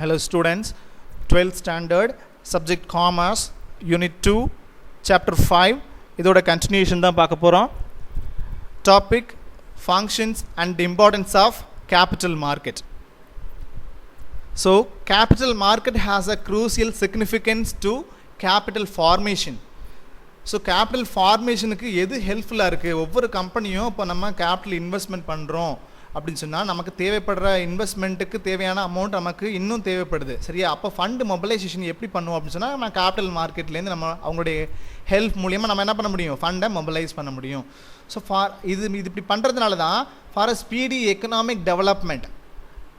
Hello students, 12th standard, subject commerce, unit 2, chapter 5, இதோட continuation தான் பார்க்க போகிறோம். Topic, functions and importance of capital market. So, capital market has a crucial significance to capital formation. So capital ஃபார்மேஷனுக்கு எது ஹெல்ப்ஃபுல்லாக இருக்குது? ஒவ்வொரு கம்பெனியும் இப்போ நம்ம கேபிட்டல் இன்வெஸ்ட்மெண்ட் பண்ணுறோம் அப்படின்னு சொன்னால் நமக்கு தேவைப்படுற இன்வெஸ்ட்மெண்ட்டுக்கு தேவையான அமௌண்ட் நமக்கு இன்னும் தேவைப்படுது, சரியா? அப்போ ஃபண்டு மொபைலைசேஷன் எப்படி பண்ணுவோம் அப்படின்னு சொன்னால் நம்ம கேபிட்டல் மார்க்கெட்லேருந்து நம்ம அவங்களுடைய ஹெல்ப் மூலியமாக நம்ம என்ன பண்ண முடியும்? ஃபண்டை மொபைலைஸ் பண்ண முடியும். ஸோ இது இப்படி பண்ணுறதுனால தான் for a speedy economic development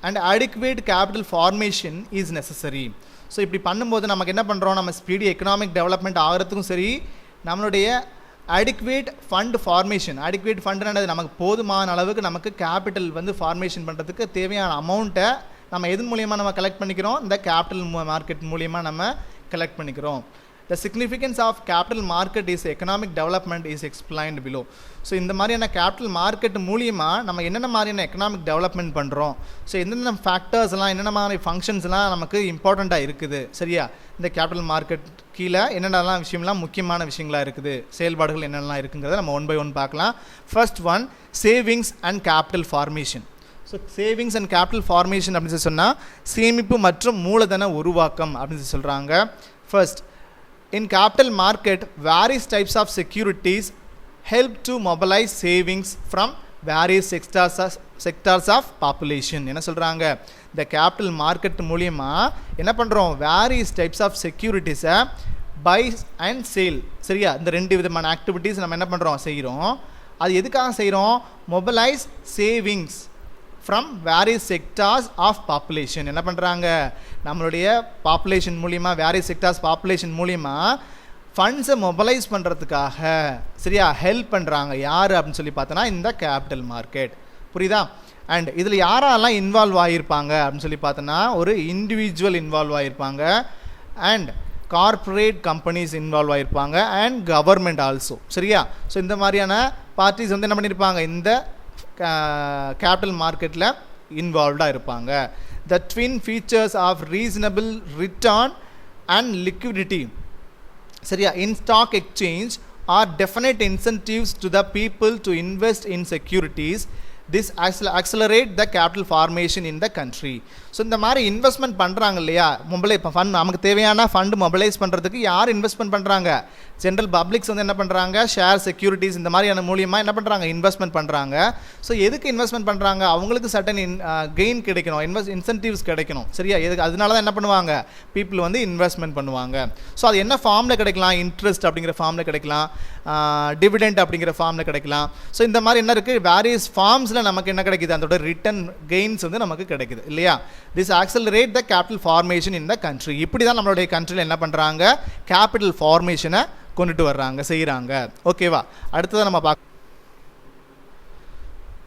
and adequate capital formation is necessary. So இப்படி பண்ணும்போது நமக்கு என்ன பண்ணுறோம்? நம்ம ஸ்பீடி எக்கனாமிக் டெவலப்மெண்ட் ஆகிறதுக்கும் சரி, நம்மளுடைய adequate fund formation, adequate ஃபண்டுன்றது நமக்கு போதுமான அளவுக்கு நமக்கு கேபிட்டல் வந்து ஃபார்மேஷன் பண்ணுறதுக்கு தேவையான அமௌண்ட்டை நம்ம எது மூலியமாக நம்ம கலெக்ட் பண்ணிக்கிறோம்? இந்த கேபிட்டல் மார்க்கெட் மூலியமாக நம்ம கலெக்ட் பண்ணிக்கிறோம். The significance of capital market is economic development is explained below. So இந்த மாதிரியான கேபிட்டல் மார்க்கெட் மூலியமாக நம்ம என்னென்ன மாதிரியான எக்கனாமிக் டெவலப்மெண்ட் பண்ணுறோம், ஸோ எந்தெந்த ஃபேக்டர்ஸ்லாம் என்னென்ன மாதிரி ஃபங்க்ஷன்ஸ்லாம் நமக்கு இம்பார்ட்டண்ட்டாக இருக்குது, சரியா? இந்த கேபிட்டல் மார்க்கெட் கீழே என்னென்னலாம் விஷயம்லாம் முக்கியமான விஷயங்களாக இருக்குது, செயல்பாடுகள் என்னென்னலாம் இருக்குங்கிறத நம்ம ஒன் பை ஒன் பார்க்கலாம். First one, savings and capital formation. So savings and capital formation அப்படின்னு சொல்லி சொன்னால் சேமிப்பு மற்றும் மூலதன உருவாக்கம் அப்படின்னு சொல்லி சொல்கிறாங்க. First, in capital market, various types of securities help to mobilize savings from various sectors of population. என்ன சொல்கிறாங்க? இந்த கேபிட்டல் மார்க்கெட் மூலிமா என்ன பண்ணுறோம்? various types of securities-ஐ buy and sell, சரியா? இந்த ரெண்டு விதமான ஆக்டிவிட்டீஸ் நம்ம என்ன பண்ணுறோம்? செய்கிறோம். அது எதுக்காக செய்கிறோம்? mobilize savings from various sectors of population. என்ன பண்ணுறாங்க? நம்மளுடைய பாப்புலேஷன் மூலிமா, வேரியஸ் செக்டார்ஸ் பாப்புலேஷன் மூலிமா ஃபண்ட்ஸை மொபைலைஸ் பண்ணுறதுக்காக, சரியா, ஹெல்ப் பண்ணுறாங்க. யார் அப்படின்னு சொல்லி பார்த்தோன்னா இந்த கேபிட்டல் மார்க்கெட். புரியுதா? அண்ட் இதில் யாரெல்லாம் இன்வால்வ் ஆகியிருப்பாங்க அப்படின்னு சொல்லி பார்த்தோன்னா ஒரு இண்டிவிஜுவல் இன்வால்வ் ஆகியிருப்பாங்க, அண்ட் கார்ப்பரேட் கம்பெனிஸ் இன்வால்வ் ஆகியிருப்பாங்க, அண்ட் கவர்மெண்ட் ஆல்சோ, சரியா? ஸோ இந்த மாதிரியான பார்ட்டிஸ் வந்து என்ன பண்ணியிருப்பாங்க? இந்த கேபிட்டல் மார்க்கெட்டில் இன்வால்வ்டாக இருப்பாங்க. The twin features of reasonable return and liquidity, சரியா, in stock exchange are definite incentives to the people to invest in securities. This accelerate the capital formation in the country. So இந்த மாதிரி investment பண்ணுறாங்க இல்லையா? இப்போ fund நமக்கு தேவையான fund mobilise பண்ணுறதுக்கு யார் இன்வெஸ்ட்மெண்ட் பண்ணுறாங்க? ஜென்ரல் பப்ளிக்ஸ் வந்து என்ன பண்ணுறாங்க? ஷேர், செக்யூரிட்டிஸ் இந்த மாதிரியான மூலியமாக என்ன பண்ணுறாங்க? இன்வெஸ்ட்மெண்ட் பண்ணுறாங்க. ஸோ எதுக்கு இன்வெஸ்ட்மெண்ட் பண்ணுறாங்க? அவங்களுக்கு சட்டன் கெயின் கிடைக்கணும், இன்சென்டிவ்ஸ் கிடைக்கணும், சரியா? எதுக்கு? அதனால தான் என்ன பண்ணுவாங்க? பீப்புள் வந்து இன்வெஸ்ட்மெண்ட் பண்ணுவாங்க. ஸோ அது என்ன ஃபார்மில் கிடைக்கலாம்? இன்ட்ரெஸ்ட் அப்படிங்கிற ஃபார்மில் கிடைக்கலாம், டிவிடெண்ட் அப்படிங்கிற ஃபார்மில் கிடைக்கலாம். ஸோ இந்த மாதிரி என்ன இருக்குது? வேரியஸ் ஃபார்ம்ஸில் நமக்கு என்ன கிடைக்குது? அதோட ரிட்டர்ன் கெயின்ஸ் வந்து நமக்கு கிடைக்குது இல்லையா? This accelerate the capital formation in the country. இப்படி தான் நம்மளுடைய கண்ட்ரியில் என்ன பண்ணுறாங்க? கேபிட்டல் ஃபார்மேஷனை கொண்டுட்டு வர்றாங்க, செய்கிறாங்க. ஓகேவா? அடுத்ததான் நம்ம பார்க்க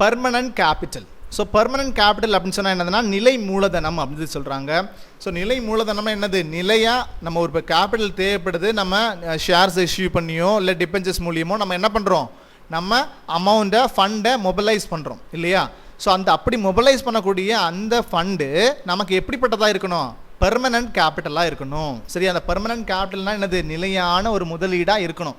permanent capital. So permanent capital அப்படின்னு சொன்னால் என்னதுன்னா நிலை மூலதனம் அப்படின்னு சொல்கிறாங்க. ஸோ நிலை மூலதனம் என்னது? நிலையாக நம்ம ஒரு கேபிட்டல் தேவைப்படுது, நம்ம ஷேர்ஸ் இஷ்யூ பண்ணியோ இல்லை டிபெஞ்சர்ஸ் மூலியமோ நம்ம என்ன பண்ணுறோம்? நம்ம அமௌண்ட்டை, ஃபண்டை மொபைலைஸ் பண்ணுறோம் இல்லையா? ஸோ அந்த அப்படி மொபைலைஸ் பண்ணக்கூடிய அந்த ஃபண்டு நமக்கு எப்படிப்பட்டதாக இருக்கணும்? பெர்மனன்ட் கேபிட்டலாக இருக்கணும், சரி? அந்த பெர்மனன்ட் கேபிட்டல்னால் என்னது? நிலையான ஒரு முதலீடாக இருக்கணும்.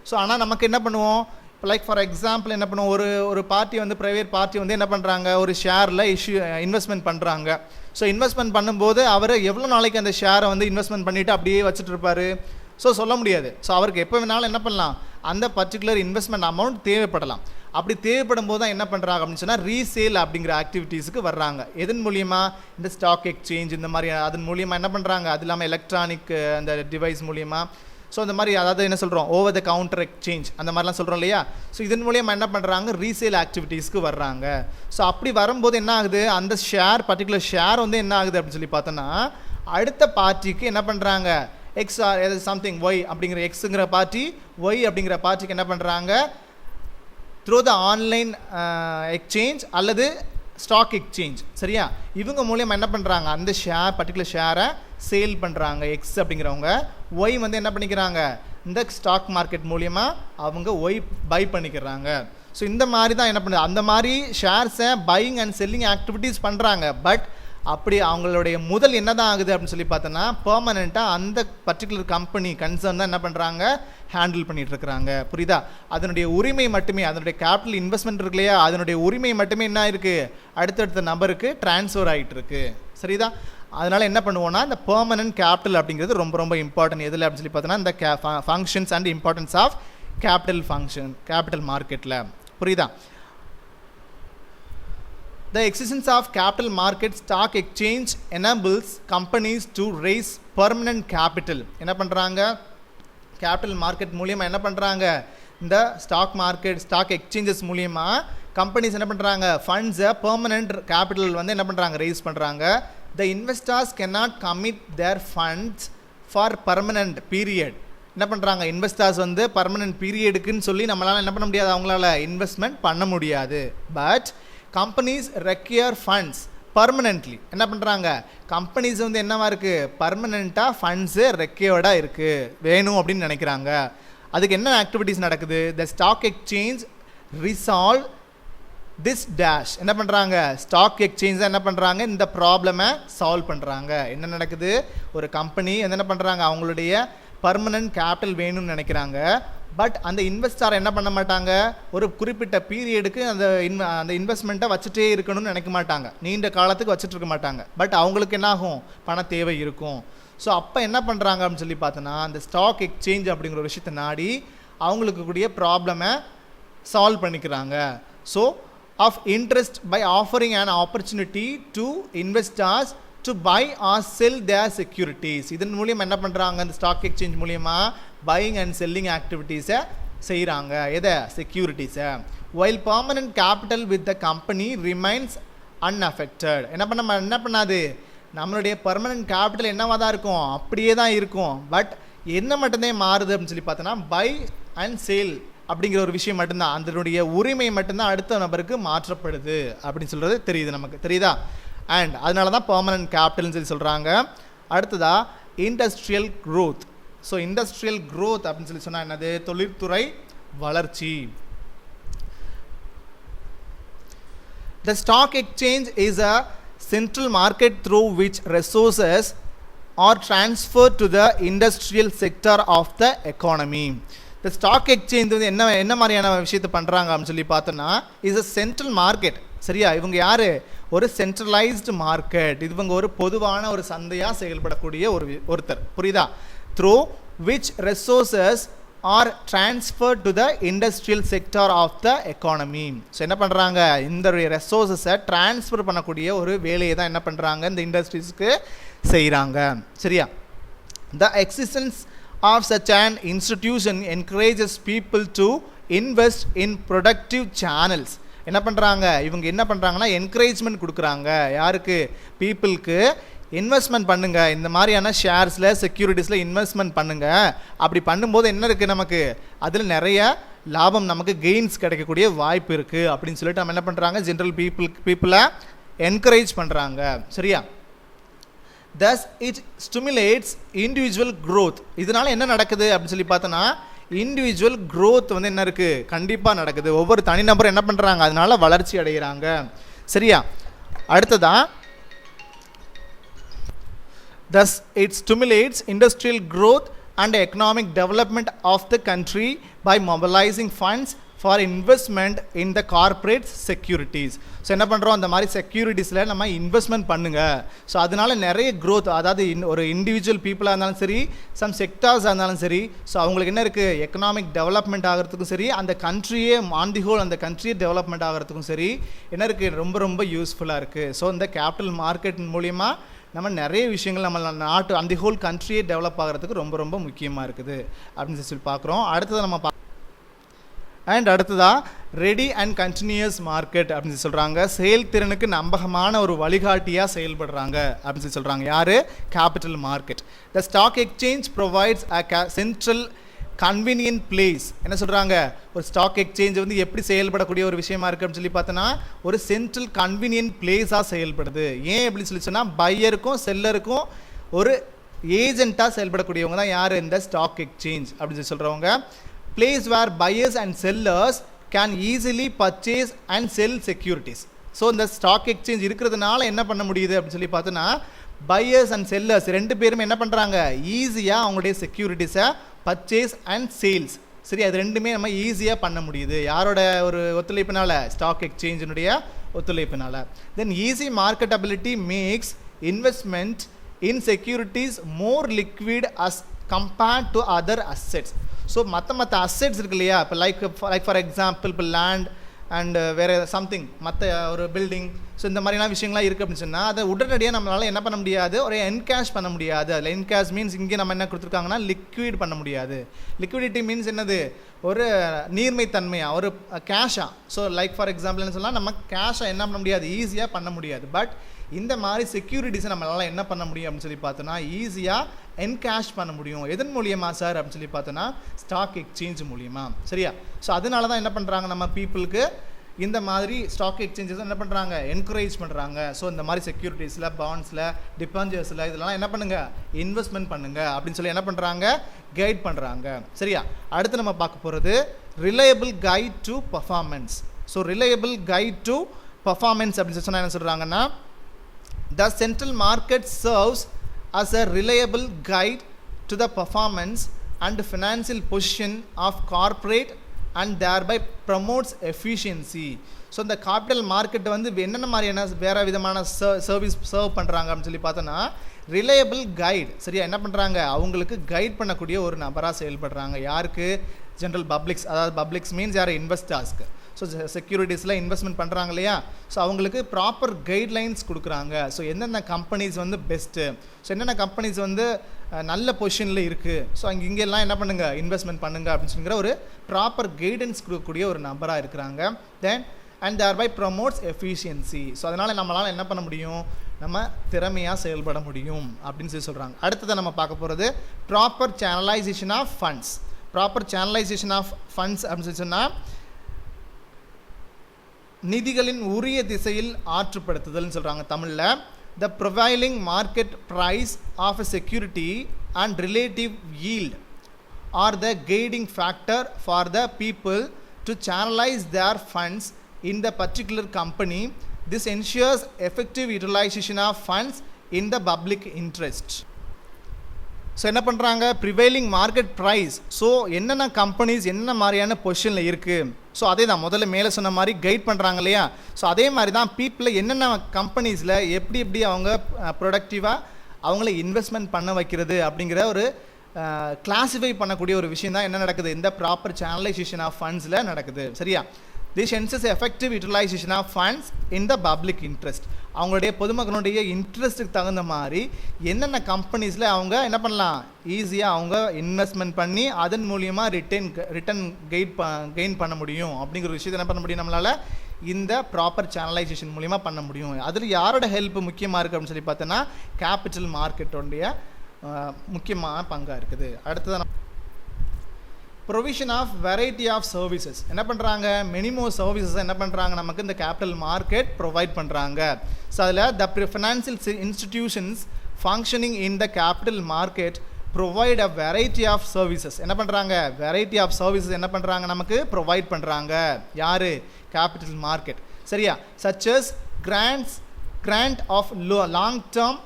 ஸோ ஆனால் நமக்கு என்ன பண்ணுவோம்? இப்போ லைக் ஃபார் எக்ஸாம்பிள் என்ன பண்ணுவோம்? ஒரு பார்ட்டி வந்து, ப்ரைவேட் பார்ட்டி வந்து என்ன பண்ணுறாங்க? ஒரு ஷேரில் இன்வெஸ்ட்மெண்ட் பண்ணுறாங்க. ஸோ இன்வெஸ்ட்மெண்ட் பண்ணும்போது அவர் எவ்வளோ நாளைக்கு அந்த ஷேரை வந்து இன்வெஸ்ட்மெண்ட் பண்ணிவிட்டு அப்படியே வச்சுட்டு இருப்பார்? ஸோ சொல்ல முடியாது. ஸோ அவருக்கு எப்போ வேணாலும் என்ன பண்ணலாம்? அந்த பர்டிகுலர் இன்வெஸ்ட்மெண்ட் அமௌண்ட் தேவைப்படலாம். அப்படி தேவைப்படும் போது தான் என்ன பண்ணுறாங்க அப்படின்னு சொன்னால் ரீசேல் அப்படிங்கிற ஆக்டிவிட்டீஸுக்கு வர்றாங்க. எதன் மூலியமாக? இந்த ஸ்டாக் எக்ஸ்சேஞ்ச் இந்த மாதிரி அதன் மூலியமாக என்ன பண்ணுறாங்க? அது இல்லாமல் எலக்ட்ரானிக் அந்த டிவைஸ் மூலியமாக, ஸோ இந்த மாதிரி, அதாவது என்ன சொல்கிறோம்? ஓவர் த கவுண்டர் எக்ஸ்சேஞ்ச் அந்த மாதிரிலாம் சொல்கிறோம் இல்லையா? ஸோ இதன் மூலியமாக என்ன பண்ணுறாங்க? ரீசேல் ஆக்டிவிட்டீஸ்க்கு வர்றாங்க. ஸோ அப்படி வரும்போது என்ன ஆகுது? அந்த ஷேர், பர்டிகுலர் ஷேர் வந்து என்ன ஆகுது அப்படின்னு சொல்லி பார்த்தோன்னா அடுத்த பார்ட்டிக்கு என்ன பண்ணுறாங்க? எக்ஸ் ஆர் சம்திங் ஒய் அப்படிங்கிற எக்ஸுங்கிற பார்ட்டி, ஒய் அப்படிங்கிற பார்ட்டிக்கு என்ன பண்ணுறாங்க? த்ரூ த ஆன்லைன் எக்ஸ்சேஞ்ச் அல்லது ஸ்டாக் எக்ஸ்சேஞ்ச், சரியா? இவங்க மூலியமாக என்ன பண்ணுறாங்க? அந்த ஷேர், பர்டிகுலர் ஷேரை சேல் பண்ணுறாங்க எக்ஸ் அப்படிங்கிறவங்க. ஒய் வந்து என்ன பண்ணிக்கிறாங்க? இந்த ஸ்டாக் மார்க்கெட் மூலியமாக அவங்க ஒய் பை பண்ணிக்கிறாங்க. ஸோ இந்த மாதிரி தான் என்ன பண்ணுது? அந்த மாதிரி ஷேர்ஸை பையிங் அண்ட் செல்லிங் ஆக்டிவிட்டீஸ் பண்ணுறாங்க. பட் அப்படி அவங்களுடைய முதல் என்னதான் ஆகுது அப்படின்னு சொல்லி பார்த்தோன்னா பெர்மனெண்ட்டாக அந்த பர்டிகுலர் கம்பெனி கன்சர்ன் தான் என்ன பண்ணுறாங்க ஹேண்டில் பண்ணிட்டு இருக்கிறாங்க. புரியுதா? அதனுடைய உரிமை மட்டுமே, அதனுடைய கேபிட்டல் இன்வெஸ்ட்மெண்ட் இருக்கு இல்லையா, அதனுடைய உரிமை மட்டுமே என்ன இருக்குது அடுத்தடுத்த நபருக்கு டிரான்ஸ்ஃபர் ஆகிட்டு இருக்கு. சரிதா? அதனால் என்ன பண்ணுவோம்னா இந்த பெர்மனன்ட் கேபிட்டல் அப்படிங்கிறது ரொம்ப ரொம்ப இம்பார்ட்டன்ட். எதில் அப்படின்னு சொல்லி பார்த்தோன்னா இந்த functions and importance of capital function capital மார்க்கெட்டில். புரியுதா? The existence of capital market stock exchange enables companies to raise permanent capital. என்ன பண்ணுறாங்க கேபிட்டல் மார்க்கெட் மூலியமாக என்ன பண்ணுறாங்க இந்த ஸ்டாக் மார்க்கெட் ஸ்டாக் எக்ஸ்சேஞ்சஸ் மூலியமாக கம்பெனிஸ் என்ன பண்ணுறாங்க ஃபண்ட்ஸை பெர்மனன்ட் கேபிட்டல் வந்து என்ன பண்ணுறாங்க ரைஸ் பண்ணுறாங்க. The investors cannot commit their funds for permanent period. என்ன பண்ணுறாங்க இன்வெஸ்டர்ஸ் வந்து பர்மனன்ட் பீரியடுக்குன்னு சொல்லி நம்மளால் என்ன பண்ண முடியாது, அவங்களால இன்வெஸ்ட்மெண்ட் பண்ண முடியாது. But companies require funds permanently. என்ன பண்ணுறாங்க கம்பெனிஸ் வந்து என்னவா இருக்குது பர்மனெண்ட்டாக ஃபண்ட்ஸு ரெக்யர்டாக இருக்குது வேணும் அப்படின்னு நினைக்கிறாங்க. அதுக்கு என்ன ஆக்டிவிட்டீஸ் நடக்குது, the stock exchange resolve this dash. என்ன பண்ணுறாங்க ஸ்டாக் எக்ஸ்சேஞ்ச் என்ன பண்ணுறாங்க இந்த ப்ராப்ளமை சால்வ் பண்ணுறாங்க. என்ன நடக்குது, ஒரு கம்பெனி என்ன பண்ணுறாங்க அவங்களுடைய பர்மனன்ட் கேபிட்டல் வேணும்னு நினைக்கிறாங்க. பட் அந்த இன்வெஸ்டர் என்ன பண்ண மாட்டாங்க ஒரு குறிப்பிட்ட பீரியடுக்கு அந்த இன்வெஸ்ட்மெண்ட்டை வச்சுட்டே இருக்கணும்னு நினைக்க மாட்டாங்க, நீண்ட காலத்துக்கு வச்சுட்டு இருக்க மாட்டாங்க. பட் அவங்களுக்கு என்ன ஆகும் பண தேவை இருக்கும். ஸோ அப்போ என்ன பண்ணுறாங்க அப்படின்னு சொல்லி பார்த்தோன்னா அந்த ஸ்டாக் எக்ஸ்சேஞ்ச் அப்படிங்கிற ஒரு விஷயத்தை நாடி அவங்களுக்கு கூடிய ப்ராப்ளமை சால்வ் பண்ணிக்கிறாங்க. So of interest by offering an opportunity to investors to buy or sell their securities. இதன் மூலியம் என்ன பண்ணுறாங்க இந்த ஸ்டாக் எக்ஸ்சேஞ்ச் மூலியமாக பையிங் அண்ட் செல்லிங் ஆக்டிவிட்டீஸை செய்கிறாங்க. எதை செக்யூரிட்டிஸை. While permanent capital with the company remains unaffected. என்ன பண்ணாது நம்மளுடைய பர்மனன்ட் கேபிட்டல் என்னவாக தான் இருக்கும் அப்படியே தான் இருக்கும். பட் என்ன மட்டும்தான் மாறுது அப்படின்னு சொல்லி பார்த்தோன்னா பை அண்ட் சேல் அப்படிங்கிற ஒரு விஷயம் மட்டும்தான், அதனுடைய உரிமை மட்டும்தான் அடுத்த நபருக்கு மாற்றப்படுது அப்படின்னு சொல்கிறது தெரியுது நமக்கு. தெரியுதா? அண்ட் அதனால தான் பர்மனன்ட் கேபிட்டல்னு சொல்லி சொல்கிறாங்க. அடுத்ததா industrial growth. So industrial growth அப்படின்னு சொல்லி சொன்னால் என்னது தொழில்துறை வளர்ச்சி. The stock exchange is a central market through which resources are transferred to the industrial sector of the economy. The stock exchange வந்து என்ன மாதிரியான விஷயத்தை பண்ணுறாங்க அப்படின்னு சொல்லி பார்த்தோன்னா இஸ் அ சென்ட்ரல் மார்க்கெட். சரியா? இவங்க யார் ஒரு சென்ட்ரலைஸ்டு மார்க்கெட், இவங்க ஒரு பொதுவான ஒரு சந்தையாக செயல்படக்கூடிய ஒருத்தர். புரியுதா? through which resources are transferred to the industrial sector of the economy. So என்ன பண்ணுறாங்க இந்த ரெசோர்ஸஸை டிரான்ஸ்ஃபர் பண்ணக்கூடிய ஒரு வேலையை தான் என்ன பண்ணுறாங்க இந்த இண்டஸ்ட்ரீஸ்க்கு செய்கிறாங்க. சரியா? The existence of such an institution encourages people to invest in productive channels. என்ன பண்ணுறாங்க இவங்க என்ன பண்ணுறாங்கன்னா என்கரேஜ்மெண்ட் கொடுக்குறாங்க யாருக்கு பீப்புளுக்கு இன்வெஸ்ட்மெண்ட் பண்ணுங்கள், இந்த மாதிரியான ஷேர்ஸில் செக்யூரிட்டிஸில் இன்வெஸ்ட்மெண்ட் பண்ணுங்கள். அப்படி பண்ணும்போது என்ன இருக்குது நமக்கு அதில் நிறைய லாபம் நமக்கு கெயின்ஸ் கிடைக்கக்கூடிய வாய்ப்பு இருக்குது அப்படின்னு சொல்லிட்டு நம்ம என்ன பண்ணுறாங்க ஜென்ரல் பீப்புளை என்கரேஜ் பண்ணுறாங்க. சரியா? thus it stimulates individual growth. இதனால் என்ன நடக்குது அப்படின்னு சொல்லி பார்த்தோன்னா இண்டிவிஜுவல் க்ரோத் வந்து என்ன இருக்குது கண்டிப்பாக நடக்குது. ஒவ்வொரு தனிநபரும் என்ன பண்ணுறாங்க அதனால் வளர்ச்சி அடைகிறாங்க. சரியா? அடுத்ததான் thus it stimulates industrial growth and economic development of the country by mobilizing funds for investment in the corporate securities. So என்ன பண்ணுறோம் அந்த மாதிரி செக்யூரிட்டிஸில் நம்ம இன்வெஸ்ட்மெண்ட் பண்ணுங்கள். ஸோ அதனால் நிறைய க்ரோத், அதாவது ஒரு இண்டிவிஜுவல் பீப்புளாக இருந்தாலும் சரி சம் செக்டார்ஸாக இருந்தாலும் சரி, ஸோ அவங்களுக்கு என்ன இருக்குது எக்கனாமிக் டெவலப்மெண்ட் ஆகிறதுக்கும் சரி அந்த கண்ட்ரியே ஆன் தி ஹோல் அந்த கண்ட்ரியே டெவலப்மெண்ட் ஆகிறதுக்கும் சரி என்ன இருக்குது ரொம்ப ரொம்ப யூஸ்ஃபுல்லாக இருக்குது. ஸோ இந்த கேபிட்டல் மார்க்கெட் மூலிமா நம்ம நிறைய விஷயங்கள் நம்ம நாட்டு அந்த ஹோல் கண்ட்ரியே டெவலப் ஆகிறதுக்கு ரொம்ப ரொம்ப முக்கியமாக இருக்குது அப்படின்னு சொல்லி பார்க்குறோம். அடுத்தது நம்ம அடுத்ததா ரெடி அண்ட் கண்டினியூஸ் மார்க்கெட் அப்படின்னு சொல்கிறாங்க. செயல்திறனுக்கு நம்பகமான ஒரு வழிகாட்டியாக செயல்படுறாங்க அப்படின்னு சொல்லி சொல்கிறாங்க. யார் capital market. The stock exchange provides a central convenient place. என்ன சொல்கிறாங்க ஒரு ஸ்டாக் எக்ஸ்சேஞ்ச் வந்து எப்படி செயல்படக்கூடிய ஒரு விஷயமா இருக்குது அப்படின்னு சொல்லி பார்த்தோன்னா ஒரு சென்ட்ரல் கன்வீனியன்ட் பிளேஸாக செயல்படுது. ஏன் அப்படின்னு சொல்லி சொன்னால் பையருக்கும் செல்லருக்கும் ஒரு ஏஜென்ட்டாக செயல்படக்கூடியவங்க தான் யார் இந்த ஸ்டாக் எக்ஸ்சேஞ்ச் அப்படின்னு சொல்லி சொல்கிறவங்க. place where buyers and sellers can easily purchase and sell securities. So இந்த ஸ்டாக் எக்ஸ்சேஞ்ச் இருக்கிறதுனால என்ன பண்ண முடியுது அப்படின்னு சொல்லி பார்த்தோன்னா பையர்ஸ் அண்ட் செல்லர்ஸ் ரெண்டு பேரும் என்ன பண்ணுறாங்க, ஈஸியாக அவங்களுடைய செக்யூரிட்டிஸை பர்ச்சேஸ் அண்ட் சேல்ஸ், சரி, அது ரெண்டுமே நம்ம ஈஸியாக பண்ண முடியுது. யாரோட ஒரு ஒத்துழைப்பினால, ஸ்டாக் எக்ஸ்சேஞ்சினுடைய ஒத்துழைப்பினால. Then easy marketability makes investment in securities more liquid as compared to other assets. So மற்ற அசெட்ஸ் இருக்கு இல்லையா, இப்போ லைக் ஃபார் எக்ஸாம்பிள் இப்போ லேண்ட் அண்ட் வேறு சம்திங் மற்ற ஒரு பில்டிங், ஸோ இந்த மாதிரிலாம் விஷயங்கள்லாம் இருக்குது அப்படின்னு சொன்னால் அதை உடனடியாக நம்மளால் என்ன பண்ண முடியாது, ஒரு என்கேஷ் பண்ண முடியாது. அதில் என்கேஷ் மீன்ஸ் இங்கே நம்ம என்ன கொடுத்துருக்காங்கன்னா லிக்விட் பண்ண முடியாது. லிக்விடிட்டி மீன்ஸ் என்னது, ஒரு நீர்மைத்தன்மையாக, ஒரு கேஷாக. ஸோ லைக் ஃபார் எக்ஸாம்பிள் என்ன சொல்லலாம், நம்ம கேஷாக என்ன பண்ண முடியாது, ஈஸியாக பண்ண முடியாது. பட் இந்த மாதிரி செக்யூரிட்டிஸை நம்மளால் என்ன பண்ண முடியும் அப்படின்னு சொல்லி பார்த்தோன்னா ஈஸியாக என்கேஷ் பண்ண முடியும். எதன் மூலியமாக சார் அப்படின்னு சொல்லி பார்த்தோன்னா ஸ்டாக் எக்ஸ்சேஞ்ச் மூலியமா, சரியா. ஸோ அதனால தான் என்ன பண்ணுறாங்க, நம்ம பீப்புளுக்கு இந்த மாதிரி ஸ்டாக் எக்ஸ்சேஞ்சஸ் என்ன பண்ணுறாங்க, என்கரேஜ் பண்ணுறாங்க. ஸோ இந்த மாதிரி செக்யூரிட்டிஸில், பாண்ட்ஸில், டிபாஞ்சர்ஸில் இதெல்லாம் என்ன பண்ணுங்கள், இன்வெஸ்ட்மெண்ட் பண்ணுங்கள் அப்படின்னு சொல்லி என்ன பண்ணுறாங்க, கைட் பண்ணுறாங்க, சரியா. அடுத்து நம்ம பார்க்க போகிறது reliable guide to performance. So reliable guide to performance அப்படின்னு சொன்னால் என்ன சொல்கிறாங்கன்னா, the central market serves as a reliable guide to the performance and financial position of corporate and thereby promotes efficiency. So இந்த கேபிட்டல் மார்க்கெட் வந்து என்னென்ன மாதிரியான வேறு விதமான சர்வீஸ் சர்வ் பண்ணுறாங்க அப்படின்னு சொல்லி பார்த்தோன்னா ரிலையபிள் கைட், சரியா, என்ன பண்ணுறாங்க, அவங்களுக்கு கைட் பண்ணக்கூடிய ஒரு நபராக செயல்படுறாங்க. யாருக்கு, ஜென்ரல் பப்ளிக்ஸ், அதாவது பப்ளிக்ஸ் மீன்ஸ் யார், இன்வெஸ்டர்ஸ்க்கு. ஸோ செக்யூரிட்டிஸில் இன்வெஸ்ட்மெண்ட் பண்ணுறாங்க இல்லையா, ஸோ அவங்களுக்கு ப்ராப்பர் கைட்லைன்ஸ் கொடுக்குறாங்க. ஸோ எந்தெந்த கம்பெனிஸ் வந்து பெஸ்ட்டு, ஸோ என்னென்ன கம்பெனிஸ் வந்து நல்ல பொசிஷனில் இருக்குது, ஸோ இங்கெல்லாம் என்ன பண்ணுங்கள், இன்வெஸ்ட்மெண்ட் பண்ணுங்கள் அப்படின்னு சொல்லிங்கிற ஒரு ப்ராப்பர் கைடன்ஸ் கொடுக்கக்கூடிய ஒரு நபராக இருக்கிறாங்க. Then and தேர்பை promotes efficiency. So அதனால் நம்மளால் என்ன பண்ண முடியும், நம்ம திறமையாக செயல்பட முடியும் அப்படின்னு சொல்லி சொல்கிறாங்க. அடுத்ததை நம்ம பார்க்க போகிறது proper channelisation of funds. Proper channelisation of funds அப்படின்னு சொல்லி சொன்னால் நிதிகளின் உரிய திசையில் ஆற்றுப்படுத்துதல்னு சொல்கிறாங்க தமிழில். The prevailing market price of a security and relative yield are the guiding factor for the people to channelise their funds in the particular company. This ensures effective utilisation of funds in the public interest. So என்ன பண்ணுறாங்க, prevailing market price, so என்னென்ன companies என்ன மாதிரியான பொசிஷனில் இருக்குது, so அதே தான் முதல்ல மேலே சொன்ன மாதிரி கைட் பண்ணுறாங்க இல்லையா. ஸோ அதே மாதிரி தான் பீப்புளை என்னென்ன கம்பெனிஸில் எப்படி அவங்க ப்ரொடக்டிவாக அவங்கள இன்வெஸ்ட்மெண்ட் பண்ண வைக்கிறது அப்படிங்கிற ஒரு கிளாஸிஃபை பண்ணக்கூடிய ஒரு விஷயம் தான் என்ன நடக்குது, இந்த ப்ராப்பர் சேனலைசேஷன் ஆஃப் ஃபண்ட்ஸில் நடக்குது, சரியா. This ensures effective utilisation of funds in the public interest. அவங்களுடைய பொதுமக்களுடைய இன்ட்ரெஸ்ட்டுக்கு தகுந்த மாதிரி என்னென்ன கம்பெனிஸில் அவங்க என்ன பண்ணலாம், ஈஸியாக அவங்க இன்வெஸ்ட்மெண்ட் பண்ணி அதன் மூலியமாக ரிட்டர்ன் கெயின் பண்ண முடியும் அப்படிங்கிற ஒரு விஷயத்தை என்ன பண்ண முடியும், நம்மளால் இந்த ப்ராப்பர் சேனலைசேஷன் மூலிமா பண்ண முடியும். அதில் யாரோட ஹெல்ப் முக்கியமாக இருக்குது அப்படின்னு சொல்லி பார்த்தோன்னா கேபிட்டல் மார்க்கெட்டோடைய முக்கியமான பங்காக இருக்குது. அடுத்ததான் provision of variety of services. என்ன பண்ணுறாங்க, மெனிமோ சர்வீசஸ் என்ன பண்ணுறாங்க, நமக்கு இந்த கேபிட்டல் மார்க்கெட் ப்ரொவைட் பண்ணுறாங்க. ஸோ அதில் the financial institutions functioning in the capital market provide a variety of services. என்ன பண்ணுறாங்க, வெரைட்டி ஆஃப் சர்வீசஸ் என்ன பண்ணுறாங்க, நமக்கு ப்ரொவைட் பண்ணுறாங்க. யார், கேபிட்டல் மார்க்கெட், சரியா. Such as grant of long term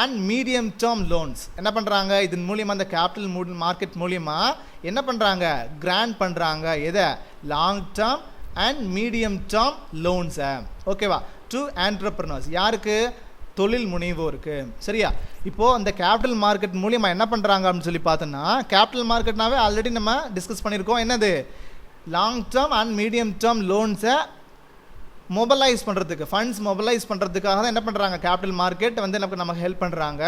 and medium term loans. என்ன பண்ணுறாங்க, இதன் மூலியமாக அந்த கேபிட்டல் மார்க்கெட் மூலியமாக என்ன பண்ணுறாங்க, கிராண்ட் பண்ணுறாங்க. எதை, long term and medium term லோன்ஸை, ஓகேவா, டு ஆண்டர்பிரனர்ஸ். யாருக்கு, தொழில் முனைவோருக்கு, சரியா. இப்போது அந்த கேபிட்டல் மார்க்கெட் மூலியமாக என்ன பண்ணுறாங்க அப்படின்னு சொல்லி பார்த்தோன்னா, கேபிட்டல் மார்க்கெட்னாவே ஆல்ரெடி நம்ம டிஸ்கஸ் பண்ணியிருக்கோம். என்னது, long term and medium term லோன்ஸை மொபைலைஸ் பண்ணுறதுக்கு, ஃபண்ட்ஸ் மொபைலைஸ் பண்ணுறதுக்காக தான் என்ன பண்ணுறாங்க, கேபிட்டல் மார்க்கெட் வந்து நமக்கு ஹெல்ப் பண்ணுறாங்க.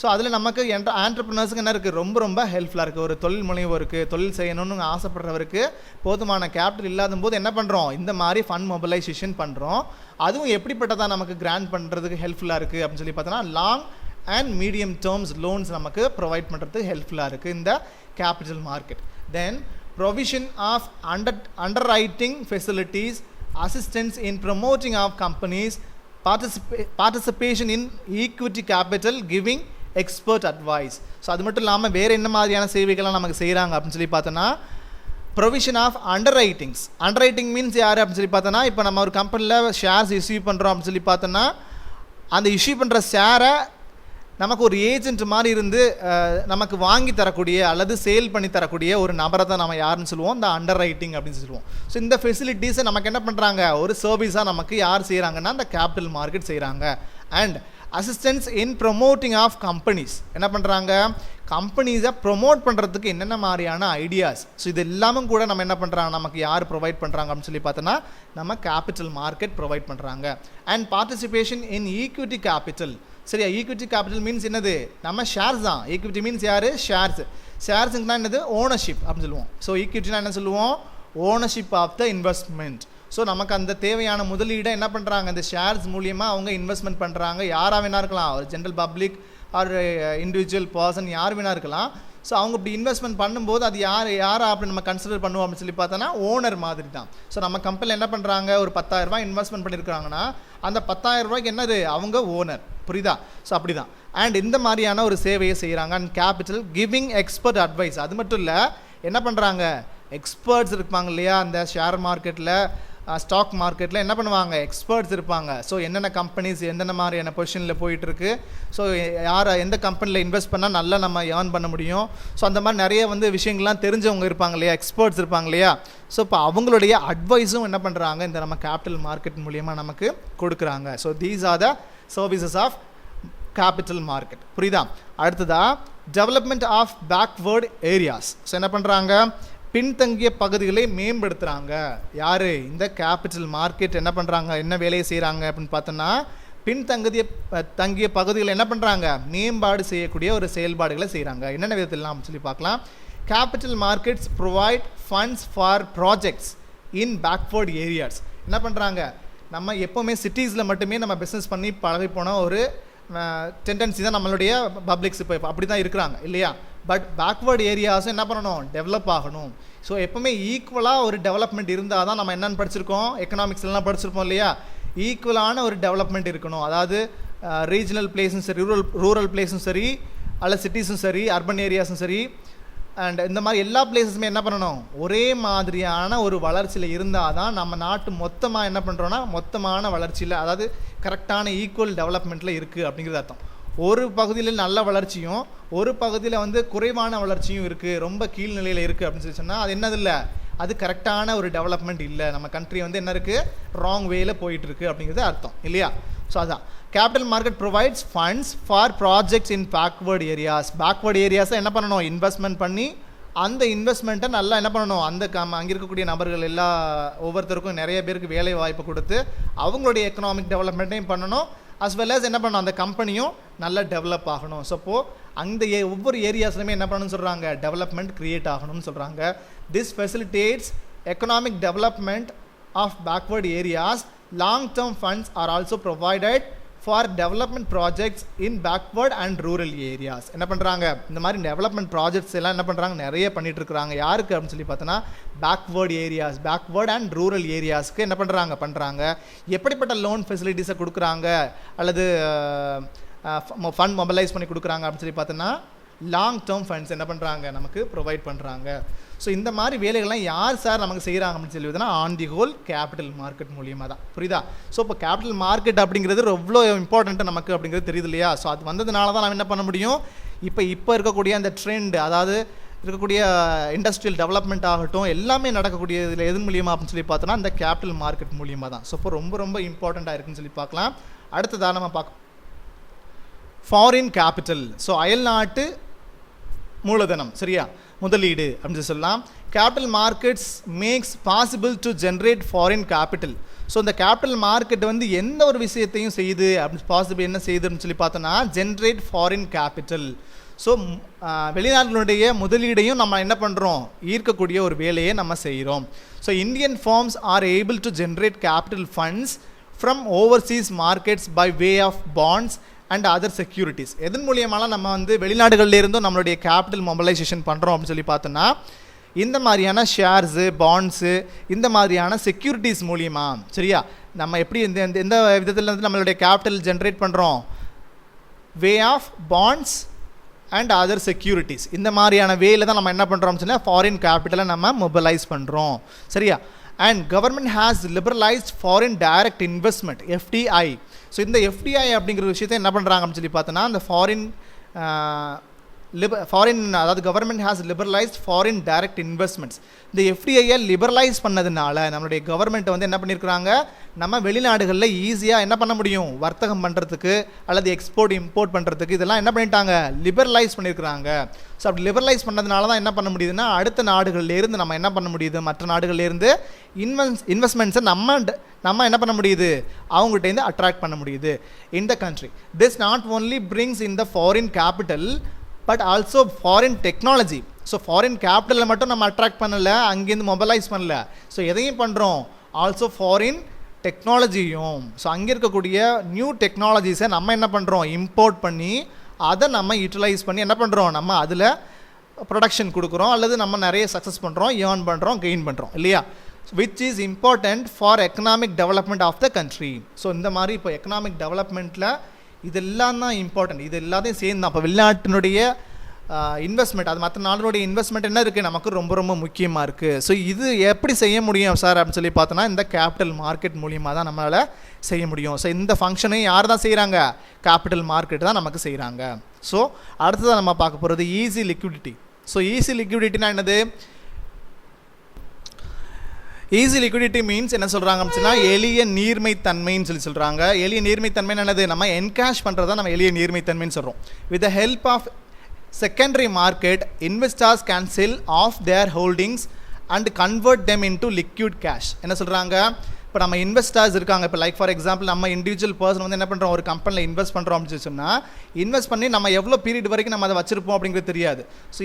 ஸோ அதில் நமக்கு ஆண்டர்பிரினர்ஸுக்கு என்ன இருக்குது, ரொம்ப ஹெல்ப்ஃபுல்லாக இருக்குது. ஒரு தொழில் முனைவோருக்கு, தொழில் செய்யணும்னு ஆசைப்படுறவருக்கு போதுமான கேபிட்டல் இல்லாத போது என்ன பண்ணுறோம், இந்த மாதிரி ஃபண்ட் மொபைலைசேஷன் பண்ணுறோம். அதுவும் எப்படிப்பட்டதான் நமக்கு கிராண்ட் பண்ணுறதுக்கு ஹெல்ப்ஃபுல்லாக இருக்குது அப்படின்னு சொல்லி பார்த்தோன்னா, long and medium terms loans நமக்கு ப்ரொவைட் பண்ணுறதுக்கு ஹெல்ப்ஃபுல்லாக இருக்குது இந்த capital market. Then provision of underwriting facilities, assistance in promoting of companies, participation in equity capital, giving expert advice. So அது மட்டும் இல்லாமல் வேறு என்ன மாதிரியான சேவைகள்லாம் நமக்கு செய்கிறாங்க அப்படின்னு சொல்லி பார்த்தோன்னா, provision of underwritings. Underwriting means யார் அப்படின்னு சொல்லி பார்த்தோன்னா, இப்போ நம்ம ஒரு கம்பெனியில் ஷேர்ஸ் இஷ்யூ பண்ணுறோம் அப்படின்னு சொல்லி பார்த்தோன்னா, அந்த இஷ்யூ பண்ணுற ஷேரை நமக்கு ஒரு ஏஜென்ட் மாதிரி இருந்து நமக்கு வாங்கி தரக்கூடிய அல்லது சேல் பண்ணி தரக்கூடிய ஒரு நபரை தான் நம்ம யாருன்னு சொல்லுவோம், இந்த அண்டர் ரைட்டிங் அப்படின்னு சொல்லுவோம். ஸோ இந்த ஃபெசிலிட்டிஸை நமக்கு என்ன பண்ணுறாங்க, ஒரு சர்வீஸாக நமக்கு யார் செய்கிறாங்கன்னா இந்த கேபிட்டல் மார்க்கெட் செய்கிறாங்க. And assistance in promoting of companies, என்ன பண்ணுறாங்க, கம்பெனிஸை ப்ரொமோட் பண்ணுறதுக்கு என்னென்ன மாதிரியான ஐடியாஸ், ஸோ இது எல்லாமும் கூட நம்ம என்ன பண்ணுறாங்க, நமக்கு யார் ப்ரொவைட் பண்ணுறாங்க அப்படின்னு சொல்லி பார்த்தோன்னா நம்ம கேபிட்டல் மார்க்கெட் ப்ரொவைட் பண்ணுறாங்க. And participation in equity capital. சரியா, ஈக்விட்டி கேபிட்டல் மீன்ஸ் என்னது, நம்ம ஷேர்ஸ் தான். ஈக்விட்டி மீன்ஸ் யார், ஷேர்ஸ். ஷேர்ஸுக்குனா என்னது, ஓனர்ஷிப் அப்படின்னு சொல்லுவோம். ஸோ ஈக்விட்டினா என்ன சொல்லுவோம், ownership of the investment. So நமக்கு அந்த தேவையான முதலீடை என்ன பண்ணுறாங்க, இந்த ஷேர்ஸ் மூலியமாக அவங்க இன்வெஸ்ட்மெண்ட் பண்ணுறாங்க. யாராக வேணா இருக்கலாம், ஒரு general public or individual person யார் வேணா இருக்கலாம். ஸோ அவங்க இப்படி இன்வெஸ்ட்மெண்ட் பண்ணும்போது அது யாரை அப்படி நம்ம கன்சிடர் பண்ணுவோம் அப்படின்னு சொல்லி பார்த்தோன்னா ஓனர் மாதிரி தான். ஸோ நம்ம கம்பெனியில் என்ன பண்ணுறாங்க, ஒரு 10,000 ரூபாய் இன்வெஸ்ட்மெண்ட் பண்ணியிருக்காங்கன்னா அந்த 10,000 ரூபாய்க்கு என்னது, அவங்க ஓனர். புரியுதா? ஸோ அப்படி தான். அண்ட் இந்த மாதிரியான ஒரு சேவையை செய்கிறாங்க. And capital giving expert advice. அது மட்டும் இல்லை, என்ன பண்ணுறாங்க, எக்ஸ்பர்ட்ஸ் இருப்பாங்க இல்லையா, அந்த ஷேர் மார்க்கெட்டில் ஸ்டாக் மார்க்கெட்டில் என்ன பண்ணுவாங்க, எக்ஸ்பர்ட்ஸ் இருப்பாங்க. ஸோ என்னென்ன கம்பெனிஸ் எந்தெந்த மாதிரியான பொசிஷனில் போயிட்டுருக்கு, ஸோ யார் எந்த கம்பெனியில் இன்வெஸ்ட் பண்ணால் நல்லா நம்ம ஏர்ன் பண்ண முடியும், ஸோ அந்த மாதிரி நிறைய விஷயங்கள்லாம் தெரிஞ்சவங்க இருப்பாங்க இல்லையா, எக்ஸ்பர்ட்ஸ் இருப்பாங்க இல்லையா. ஸோ இப்போ அவங்களுடைய அட்வைஸும் என்ன பண்ணுறாங்க, இந்த நம்ம கேபிட்டல் மார்க்கெட் மூலியமாக நமக்கு கொடுக்குறாங்க. So these are the services of capital market. புரியுதா? அடுத்ததா development of backward areas. So என்ன பண்ணுறாங்க, பின்தங்கிய பகுதிகளை மேம்படுத்துகிறாங்க. யார், இந்த கேபிட்டல் மார்க்கெட் என்ன பண்ணுறாங்க, என்ன வேலையை செய்கிறாங்க அப்படின்னு பார்த்தோன்னா, தங்கிய பகுதிகளை என்ன பண்ணுறாங்க, மேம்பாடு செய்யக்கூடிய ஒரு செயல்பாடுகளை செய்கிறாங்க. என்னென்ன விதத்திலாம் சொல்லி பார்க்கலாம். Capital markets provide funds for projects in backward areas. என்ன பண்ணுறாங்க, நம்ம எப்போவுமே சிட்டிஸில் மட்டுமே நம்ம பிஸ்னஸ் பண்ணி பழகி போன ஒரு டெண்டன்சி தான் நம்மளுடைய பப்ளிக்ஸ் இப்போ அப்படி தான் இருக்கிறாங்க இல்லையா. பட் பேக்வேர்டு ஏரியாஸும் என்ன பண்ணணும், டெவலப் ஆகணும். ஸோ எப்போவுமே ஈக்குவலாக ஒரு டெவலப்மெண்ட் இருந்தால் தான் நம்ம என்னென்னு படிச்சிருக்கோம், எக்கனாமிக்ஸ்லாம் படிச்சிருப்போம் இல்லையா, ஈக்குவலான ஒரு டெவலப்மெண்ட் இருக்கணும். அதாவது ரீஜனல் பிளேஸும் சரி, ரூரல் பிளேஸும் சரி, அல்ல சிட்டிஸும் சரி, அர்பன் ஏரியாஸும் சரி, அண்ட் இந்த மாதிரி எல்லா பிளேஸஸுமே என்ன பண்ணணும், ஒரே மாதிரியான ஒரு வளர்ச்சியில் இருந்தால் தான் நம்ம நாட்டு மொத்தமாக என்ன பண்ணுறோன்னா மொத்தமான வளர்ச்சியில், அதாவது கரெக்டான ஈக்குவல் டெவலப்மெண்ட்டில் இருக்குது அப்படிங்கிறது அர்த்தம். ஒரு பகுதியில் நல்ல வளர்ச்சியும் ஒரு பகுதியில் குறைவான வளர்ச்சியும் இருக்குது, ரொம்ப கீழ்நிலையில் இருக்குது அப்படின்னு சொல்லி சொன்னால் அது என்னது இல்லை, அது கரெக்டான ஒரு டெவலப்மெண்ட் இல்லை. நம்ம கண்ட்ரி என்ன இருக்குது, ராங் வேல போயிட்டுருக்கு அப்படிங்கிறது அர்த்தம் இல்லையா. ஸோ அதான் capital market provides funds for projects in backward areas. Backward ஏரியாஸை என்ன பண்ணணும், இன்வெஸ்ட்மெண்ட் பண்ணி அந்த இன்வெஸ்ட்மெண்ட்டை நல்லா என்ன பண்ணணும், அந்த அங்கே இருக்கக்கூடிய நபர்கள் ஒவ்வொருத்தருக்கும் நிறைய பேருக்கு வேலை வாய்ப்பு கொடுத்து அவங்களுடைய எக்கனாமிக் டெவலப்மெண்ட்டையும் பண்ணணும். அஸ் வெல் as என்ன பண்ணணும், அந்த கம்பெனியும் நல்லா டெவலப் ஆகணும். ஸோ அப்போது அந்த ஒவ்வொரு ஏரியாஸ்லையுமே என்ன பண்ணணும்னு சொல்கிறாங்க, டெவலப்மெண்ட் க்ரியேட் ஆகணும்னு சொல்கிறாங்க. This facilitates economic development of backward areas. Long term funds are also provided for development projects in backward and rural areas. என்ன பண்ணுறாங்க, இந்த மாதிரி டெவலப்மெண்ட் ப்ராஜெக்ட்ஸ் எல்லாம் என்ன பண்ணுறாங்க, நிறைய பண்ணிகிட்டு இருக்கிறாங்க. யாருக்கு அப்படின்னு சொல்லி பார்த்தோன்னா backward areas, backward and rural ஏரியாஸ்க்கு என்ன பண்ணுறாங்க. எப்படிப்பட்ட லோன் ஃபெசிலிட்டிஸை கொடுக்குறாங்க அல்லது ஃபண்ட் மொபைலைஸ் பண்ணி கொடுக்குறாங்க அப்படின்னு சொல்லி பார்த்தோன்னா லாங் டேர்ம் ஃபண்ட்ஸ் என்ன பண்ணுறாங்க, நமக்கு ப்ரொவைட் பண்ணுறாங்க. ஸோ இந்த மாதிரி வேலைகள்லாம் யார் சார் நமக்கு செய்கிறாங்க அப்படின்னு சொல்லி on the whole capital market மூலியமாக தான். புரியுதா? ஸோ இப்போ கேபிட்டல் மார்க்கெட் அப்படிங்கிறது எவ்வளோ இம்பார்ட்டண்ட்டு நமக்கு அப்படிங்கிறது தெரியுது இல்லையா. ஸோ அது வந்ததுனால தான் நம்ம என்ன பண்ண முடியும், இப்போ இருக்கக்கூடிய அந்த ட்ரெண்ட், அதாவது இருக்கக்கூடிய இண்டஸ்ட்ரியல் டெவலப்மெண்ட் ஆகட்டும், எல்லாமே நடக்கக்கூடிய இதில் எது மூலியமாக அப்படின்னு சொல்லி பார்த்தோன்னா இந்த கேபிட்டல் மார்க்கெட் மூலியமாக தான். ஸோ இப்போ ரொம்ப இம்பார்ட்டண்ட்டாக இருக்குன்னு சொல்லி பார்க்கலாம். அடுத்ததாக நம்ம ஃபாரின் கேபிட்டல். ஸோ அயல்நாட்டு மூலதனம், சரியா, முதலீடு அப்படின்னு சொல்லலாம். Capital markets makes possible to generate foreign capital. So இந்த கேபிட்டல் மார்க்கெட் எந்த ஒரு விஷயத்தையும் செய்யுது அப்படின்னு பாசிபிள் என்ன செய்யுதுன்னு சொல்லி பார்த்தோன்னா ஜென்ரேட் ஃபாரின் கேபிட்டல். ஸோ வெளிநாடுகளுடைய முதலீடையும் நம்ம என்ன பண்ணுறோம், ஈர்க்கக்கூடிய ஒரு வேலையை நம்ம செய்கிறோம். So Indian firms are able to generate capital funds from overseas markets by way of bonds and other securities. எதன் மூலியமாலாம் நம்ம வெளிநாடுகள்லேருந்தும் நம்மளுடைய கேபிட்டல் மொபைலைசேஷன் பண்ணுறோம் அப்படின்னு சொல்லி பார்த்தோன்னா இந்த மாதிரியான ஷேர்ஸு, பாண்ட்ஸு, இந்த மாதிரியான செக்யூரிட்டிஸ் மூலியமா. சரியா, நம்ம எப்படி எந்த விதத்தில் நம்மளுடைய கேபிட்டல் ஜென்ரேட் பண்ணுறோம், way of bonds and other securities. இந்த மாதிரியான வேல தான் நம்ம என்ன பண்ணுறோம்னு சொன்னால் ஃபாரின் கேபிட்டலை நம்ம மொபைலைஸ் பண்ணுறோம். சரியா? And government has liberalised foreign direct investment FDI. So இந்த FDI அப்படிங்கிற விஷயத்தை என்ன பண்ணுறாங்கன்னு சொல்லி பார்த்தோன்னா அந்த ஃபாரின் அதாவது government has liberalised foreign direct investments. இந்த FDIயை லிபரலைஸ் பண்ணதுனால நம்மளுடைய கவர்மெண்ட் வந்து என்ன பண்ணியிருக்கிறாங்க, நம்ம வெளிநாடுகளில் ஈஸியாக என்ன பண்ண முடியும், வர்த்தகம் பண்ணுறதுக்கு அல்லது எக்ஸ்போர்ட் இம்போர்ட் பண்ணுறதுக்கு இதெல்லாம் என்ன பண்ணிட்டாங்க, லிபரலைஸ் பண்ணியிருக்கிறாங்க. ஸோ அப்படி லிபரலைஸ் பண்ணதுனால தான் என்ன பண்ண முடியுதுன்னா அடுத்த நாடுகள்லேருந்து நம்ம என்ன பண்ண முடியுது, மற்ற நாடுகள்லேருந்து இன்வெஸ்ட்மெண்ட்ஸை நம்ம என்ன பண்ண முடியுது, அவங்ககிட்டேருந்து அட்ராக்ட் பண்ண முடியுது in the country. This not only brings in the foreign capital but also foreign technology. So foreign கேபிட்டலில் மட்டும் நம்ம அட்ராக்ட் பண்ணலை, அங்கேருந்து மொபைலைஸ் பண்ணல. ஸோ எதையும் பண்ணுறோம், ஆல்சோ ஃபாரின் டெக்னாலஜியும். ஸோ அங்கே இருக்கக்கூடிய நியூ டெக்னாலஜிஸை நம்ம என்ன பண்ணுறோம், இம்போர்ட் பண்ணி அதை நம்ம யூட்டிலைஸ் பண்ணி என்ன பண்ணுறோம், நம்ம அதில் ப்ரொடக்ஷன் கொடுக்குறோம் அல்லது நம்ம நிறைய சக்ஸஸ் பண்ணுறோம், ஏர்ன் பண்ணுறோம், கெயின் பண்ணுறோம் இல்லையா? Which is important for economic development of the country. So இந்த மாதிரி இப்போ எக்கனாமிக் டெவலப்மெண்ட்டில் இதெல்லாம் தான் இம்பார்ட்டன்ட். இது எல்லாத்தையும் சேர்ந்து அப்போ வெளிநாட்டினுடைய இன்வெஸ்ட்மெண்ட், அது மற்ற நாடுடைய இன்வெஸ்ட்மெண்ட் என்ன இருக்குது, நமக்கு ரொம்ப ரொம்ப முக்கியமாக இருக்குது. ஸோ இது எப்படி செய்ய முடியும் சார் அப்படின்னு சொல்லி பார்த்தோன்னா இந்த கேபிட்டல் மார்க்கெட் மூலியமாக தான் நம்மளால் செய்ய முடியும். ஸோ இந்த ஃபங்க்ஷனை யார் தான் செய்கிறாங்க, கேபிட்டல் மார்க்கெட் தான் நமக்கு செய்கிறாங்க. ஸோ அடுத்ததான் நம்ம பார்க்க போகிறது ஈஸி லிக்விடிட்டி. ஸோ ஈஸி லிக்விடிட்டினா என்னது, ஈஸி லிக்விடிட்டி மீன்ஸ் என்ன சொல்கிறாங்க அப்படின்னா எளிய நீர்மைத்தன்மைன்னு சொல்கிறாங்க. எளிய நீர்மைத்தன்மை என்னது, நம்ம என்கேஷ் பண்ணுறது தான் நம்ம எளிய நீர்மைத்தன்மைன்னு சொல்கிறோம். With the help of secondary market investors can sell off their holdings and convert them into liquid cash. என்ன சொல்கிறாங்க, இப்போ நம்ம இன்வெஸ்டர்ஸ் இருக்காங்க, இப்போ லைக் ஃபார் எக்ஸாம்பிள் நம்ம இண்டிவிஜுவல் பர்சன் வந்து என்ன பண்ணுறோம், ஒரு கம்பெனியில் இன்வெஸ்ட் பண்ணுறோம் அப்படின்னு சொன்னால் இன்வெஸ்ட் பண்ணி நம்ம எவ்வளோ பீரியட் வரைக்கும் நம்ம அதை வச்சிருப்போம் அப்படிங்கிறது தெரியாது. ஸோ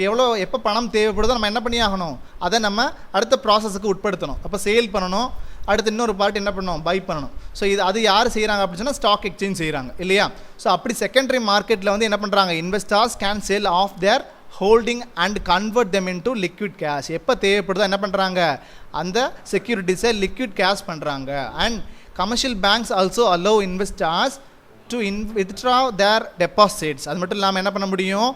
எப்போ பணம் தேவைப்படுதோ நம்ம என்ன பண்ணி ஆகணும், அதை நம்ம அடுத்த ப்ராசஸுக்கு உட்படுத்தணும். அப்போ சேல் பண்ணணும், அடுத்து இன்னொரு பார்ட்டி என்ன பண்ணணும், பை பண்ணணும். ஸோ அது யார் செய்கிறாங்க அப்படின்னு சொன்னால் ஸ்டாக் எக்ஸ்சேஞ்ச் செய்கிறாங்க இல்லையா? ஸோ அப்படி செகண்டரி மார்க்கெட்டில் வந்து என்ன பண்ணுறாங்க, investors can sell off their holding and convert them into liquid cash. எப்போ தேவைப்படுதோ என்ன பண்ணுறாங்க, அந்த செக்யூரிட்டிஸை லிக்விட் கேஷ் பண்ணுறாங்க. And commercial banks also allow investors to withdraw their deposits. அது மட்டும் இல்லாமல் என்ன பண்ண முடியும்,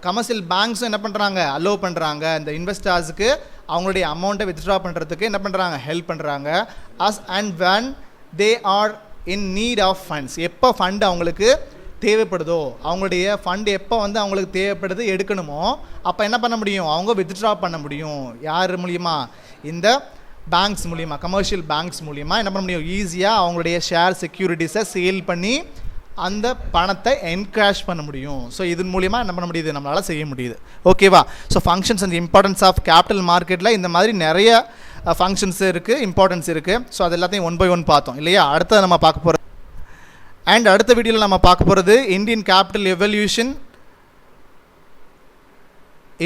கமர்ஷியல் பேங்க்ஸும் என்ன பண்ணுறாங்க, அலோவ் பண்ணுறாங்க இந்த இன்வெஸ்டர்ஸுக்கு அவங்களுடைய அமௌண்ட்டை வித்ட்ரா பண்ணுறதுக்கு என்ன பண்ணுறாங்க, ஹெல்ப் பண்ணுறாங்க. And when they are in need of funds, எப்போ ஃபண்ட் அவங்களுக்கு தேவைப்படுதோ, அவங்களுடைய ஃபண்ட் எப்போ வந்து அவங்களுக்கு தேவைப்படுது எடுக்கணுமோ அப்போ என்ன பண்ண முடியும், அவங்க வித்ட்ரா பண்ண முடியும். யார் மூலிமா, இந்த பேங்க்ஸ் மூலிமா, கமர்ஷியல் பேங்க்ஸ் மூலிமா என்ன பண்ண முடியும், ஈஸியாக அவங்களுடைய ஷேர் செக்யூரிட்டிஸை சேல் பண்ணி அந்த பணத்தை என்கேஷ் பண்ண முடியும். ஸோ இதன் மூலிமா என்ன பண்ண முடியுது, நம்மளால் செய்ய முடியுது. ஓகேவா? So functions and importance of capital மார்க்கெட்டில் இந்த மாதிரி நிறைய ஃபங்க்ஷன்ஸ் இருக்குது, இம்பார்ட்டன்ஸ் இருக்குது. ஸோ அது எல்லாத்தையும் ஒன் பை ஒன் பார்த்தோம் இல்லையா? அடுத்தது நம்ம பார்க்க போகிறோம். அண்ட் அடுத்த வீடியோவில் நம்ம பார்க்க போகிறது Indian capital evolution,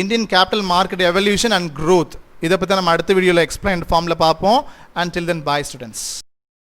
Indian capital market evolution and growth. இதை பற்றி நம்ம அடுத்த வீடியோவில் எக்ஸ்பிளைன் ஃபார்மில் பார்ப்போம். And till then bye students.